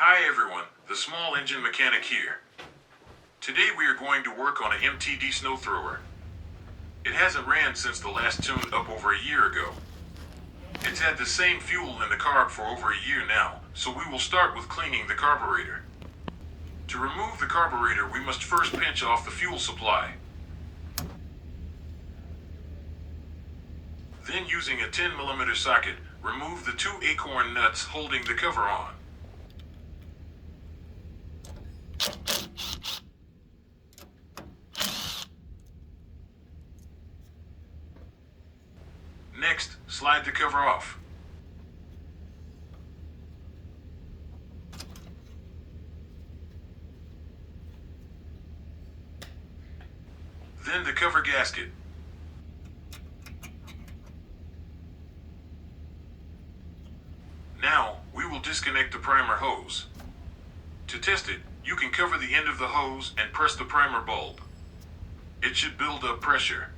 Hi everyone, the small engine mechanic here. Today we are going to work on a MTD snow thrower. It hasn't ran since the last tune up over a year ago. It's had the same fuel in the carb for over a year now, so we will start with cleaning the carburetor. To remove the carburetor, we must first pinch off the fuel supply. Then, using a 10mm socket, remove the two acorn nuts holding the cover on. Next, slide the cover off. Then the cover gasket. Now, we will disconnect the primer hose. To test it, you can cover the end of the hose and press the primer bulb. It should build up pressure.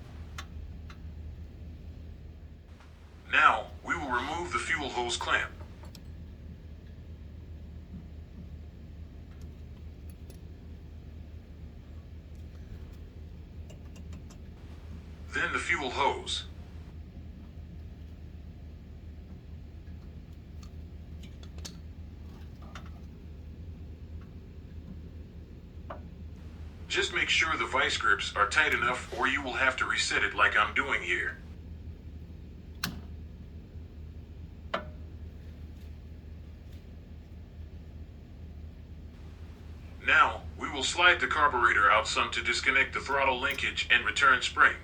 Now, we will remove the fuel hose clamp. Then the fuel hose. Just make sure the vice grips are tight enough or you will have to reset it like I'm doing here. Now, we will slide the carburetor out some to disconnect the throttle linkage and return spring.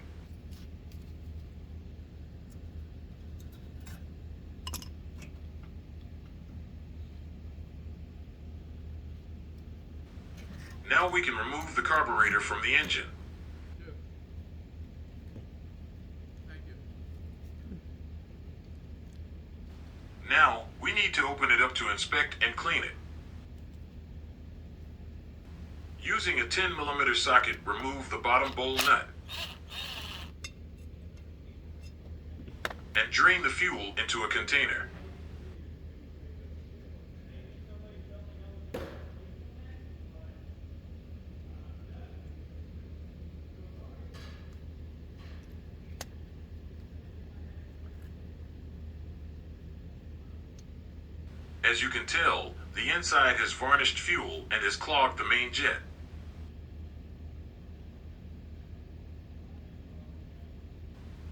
Now we can remove the carburetor from the engine. Now, we need to open it up to inspect and clean it. Using a 10mm socket, remove the bottom bowl nut. And drain the fuel into a container. As you can tell, the inside has varnished fuel and has clogged the main jet.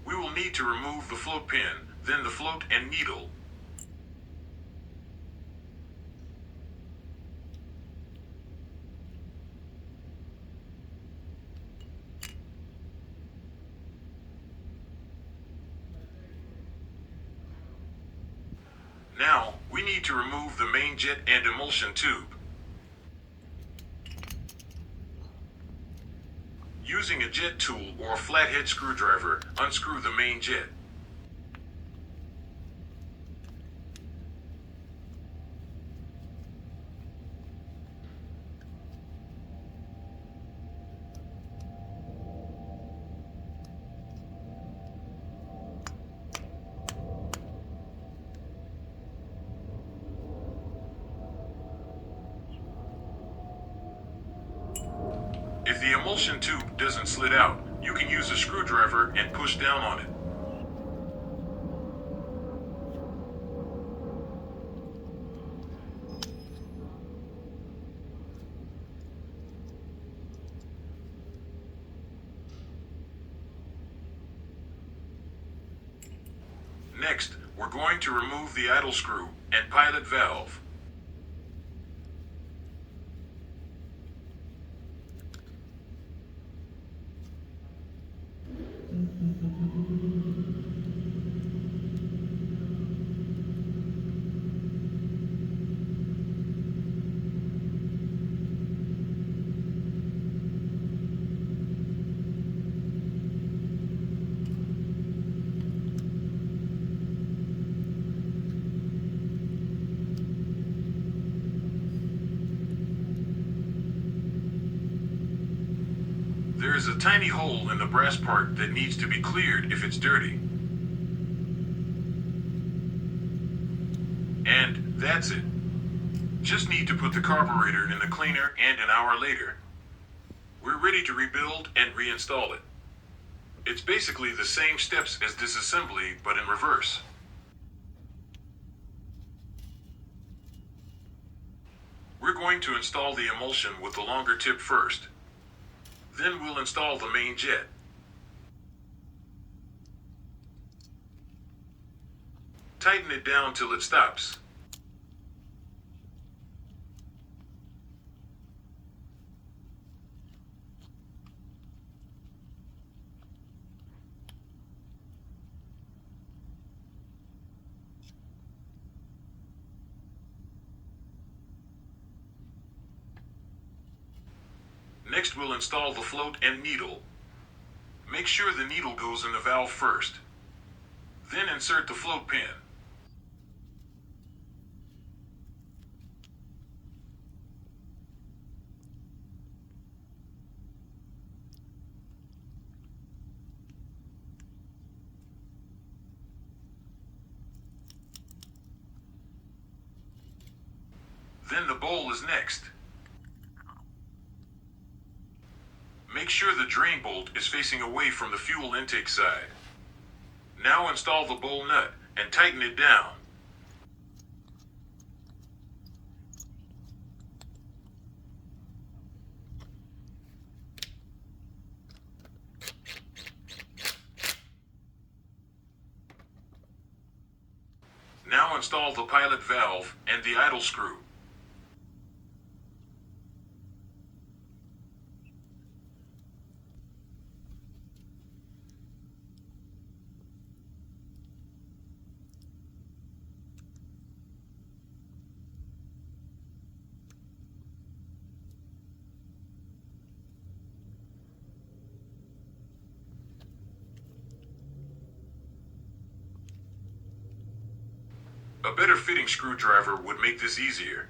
We will need to remove the float pin, then the float and needle. Now, we need to remove the main jet and emulsion tube. Using a jet tool or a flathead screwdriver, unscrew the main jet. If the emulsion tube doesn't slide out, you can use a screwdriver and push down on it. Next, we're going to remove the idle screw and pilot valve. There is a tiny hole in the brass part that needs to be cleared if it's dirty. And that's it. Just need to put the carburetor in the cleaner, and an hour later, we're ready to rebuild and reinstall it. It's basically the same steps as disassembly, but in reverse. We're going to install the emulsion with the longer tip first. Then we'll install the main jet. Tighten it down till it stops. Next, we'll install the float and needle. Make sure the needle goes in the valve first. Then insert the float pin. Then the bowl is next. Make sure the drain bolt is facing away from the fuel intake side. Now install the bowl nut and tighten it down. Now install the pilot valve and the idle screw. A better fitting screwdriver would make this easier.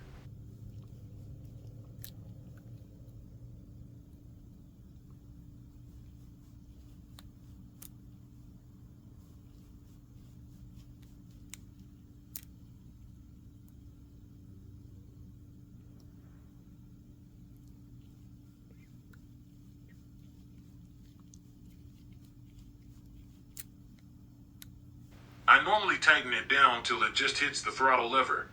I normally tighten it down till it just hits the throttle lever.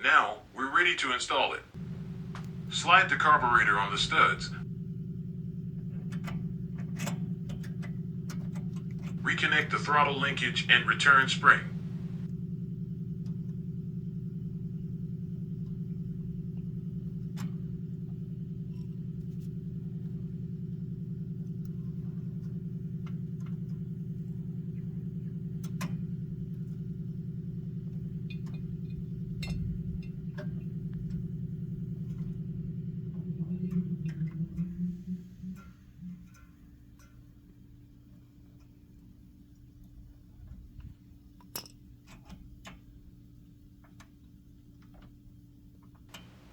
Now, we're ready to install it. Slide the carburetor on the studs. Reconnect the throttle linkage and return spring.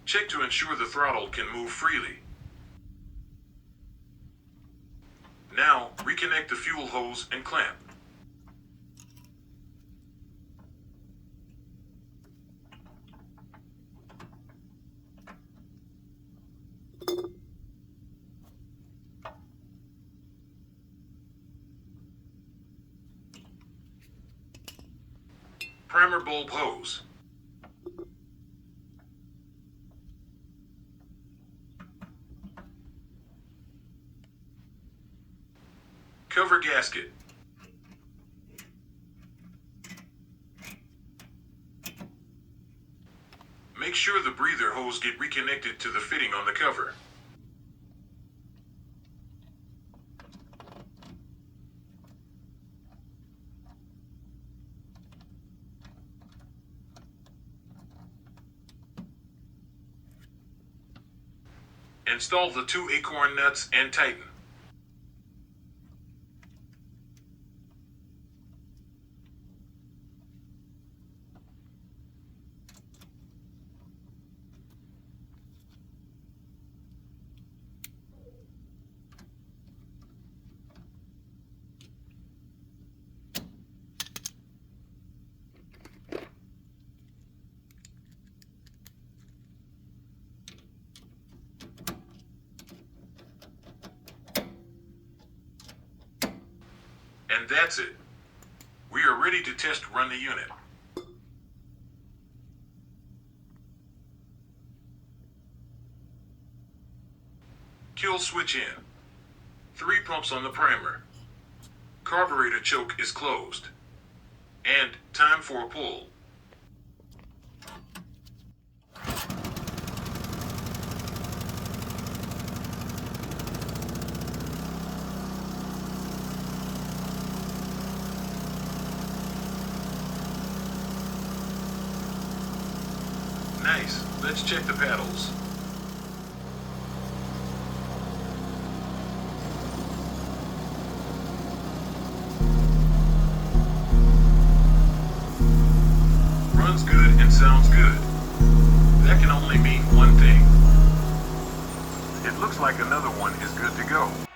Check to ensure the throttle can move freely. Now, reconnect the fuel hose and clamp. Primer bulb hose. Cover gasket. Make sure the breather hose get reconnected to the fitting on the cover. Install the 2 acorn nuts and tighten. And that's it. We are ready to test run the unit. Kill switch in. 3 pumps on the primer. Carburetor choke is closed. And time for a pull. Nice. Let's check the paddles. Runs good and sounds good. That can only mean one thing. It looks like another one is good to go.